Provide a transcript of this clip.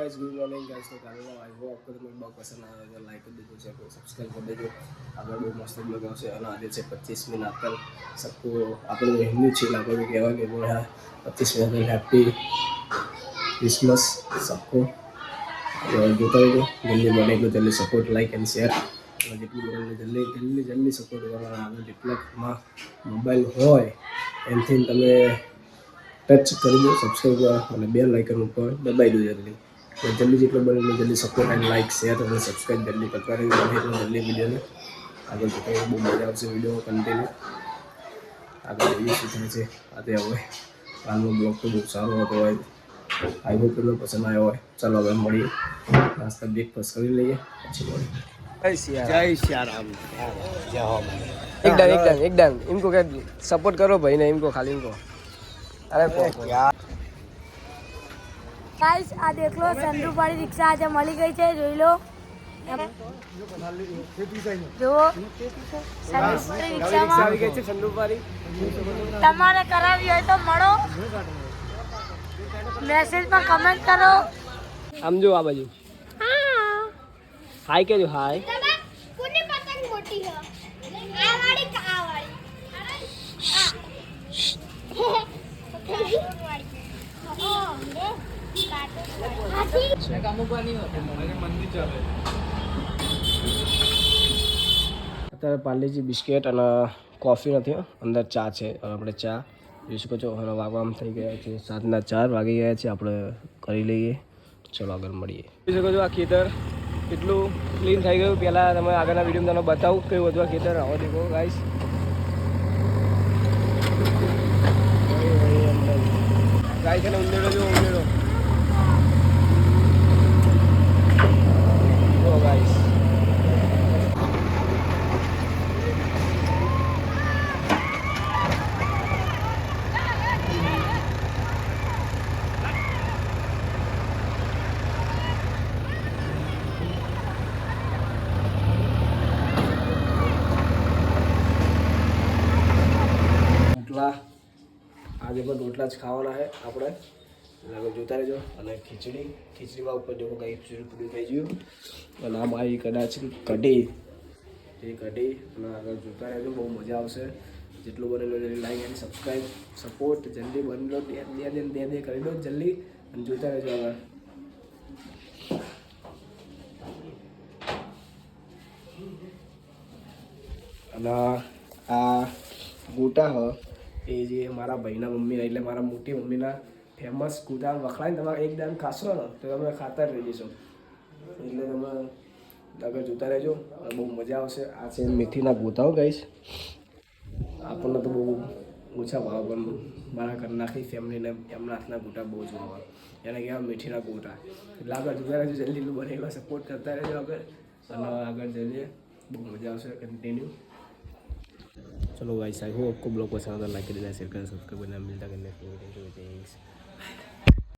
Guys, good morning guys. तो काले I hope आपको तो मेरी बहुत पसंद आया तो लाइक कर दीजिए, चैनल को सब्सक्राइब कर दीजिए। આગળ બહુ મસ્ત બ્લોગ આવશે અને આજે છે 25મી નાતાલ सबको આપણે હિન્દુ છે આપણે કહેવાય કે બોલે 25મી નાતાલ હેપી ક્રિસમસ सबको જોતા રહેજો। જલ્દી બને એટલું જલ્દી સપોર્ટ લાઈક એન્ડ શેર અને જેટલું બને જલ્દી જલ્દી જલ્દી સપોર્ટ કરવાના। આગળ જેટલામાં મોબાઈલ હોય એનાથી તમે टच कर दो सब्सक्राइब और बेल आइकन ऊपर दबाई दो जल्दी। तो जल्दी जितना बने जल्दी सपोर्ट एंड लाइक शेयर और सब्सक्राइब जल्दी करता रहिए जल्दी वीडियो में आगे जो बहुत मजा आवશે वीडियो कंटिन्यू आगे જોઈએ શું થાય છે। આજે હવે કાલનો બ્લોગ તો બહુ સારો હતો હોય આઈ હોપ તમને પસંદ આવ્યો હોય। ચાલો હવે મળીએ, નાસ્તા બ્રેકફાસ્ટ કરી લઈએ પછી મળીએ। जय श्री राम। एकदम इनको क्या सपोर्ट करो भाई ने इनको खाली इनको अरे गाइस आ देख लो संदूक वाली रिक्शा आज मળી ગઈ છે જોઈ લો જો સંદૂક વાળી રિક્શામાં આવી ગઈ છે સંદૂક વાળી તમારે કરાવી હોય તો મળો મેસેજમાં કમેન્ટ કરો આમ જો આ બાજુ હાય કેજો હાય કોની પતંગ મોટી છે આ વાળી કા વાળી અત્યારે પાર્લેજી બિસ્કિટ અને કોફી નથી, અંદર ચા છે। આપણે ચા જોઈ શકો છો। હવે વાગવામાં થઈ ગયા છે 7:04 વાગી ગયા છે। આપણે કરી લઈએ, ચલો આગળ મળીએ। જોઈ શકો છો આ ખેતર કેટલું ક્લીન થઈ ગયું। પહેલાં તમે આગળના વિડીયોમાં તમને બતાવું કેવું હતું આ ખેતર। આવો દેખો ગાઈસ, ગાઈસ અને ઉંદેડો જો ઉંદેડો ગાઈસ આજે પણ રોટલા જ ખાવાના છે આપણે। આગળ જોતા રહેજો। અને ખીચડીમાં ઉપર જો કંઈ પૂરી થઈ ગયું અને આમ આવી કદાચ કઢી અને આગળ જોતા રહેજો, બહુ મજા આવશે। જેટલું બનેલો જલ્દી લાઈક અને સબસ્ક્રાઈબ સપોર્ટ જલ્દી બનેલો દે કરી દો જલ્દી અને જોતા રહેજો આગળ। અને આ ગોટા હ એ જે મારા ભાઈના મમ્મીના એટલે મારા મોટી મમ્મીના ફેમસ ગોટા વખણાય તમારે એક દાન ખાશો ને તો તમે ખાતા જ રહી જશો। એટલે તમે આગળ જોતા રહેજો, બહુ મજા આવશે। આ છે મેથીના ગોટાઓ ગાઈશ। આપણને તો બહુ ઓછા ભાવ પણ મારા ઘરના આખી ફેમિલીને એમના હાથના ગોટા બહુ જ ભાવે, એને કહેવાય મેથીના ગોટા। એટલે આગળ જોતા રહેજો, જલ્દી બનેલો સપોર્ટ કરતા રહેજો આગળ અને આગળ જઈએ, બહુ મજા આવશે કન્ટિન્યू। चलो गाइस, आई होप आपको ब्लॉग पसंद आता है, लाइक कर देना, शेयर करना, सब्सक्राइब करना। मिलता करने थैंक्स।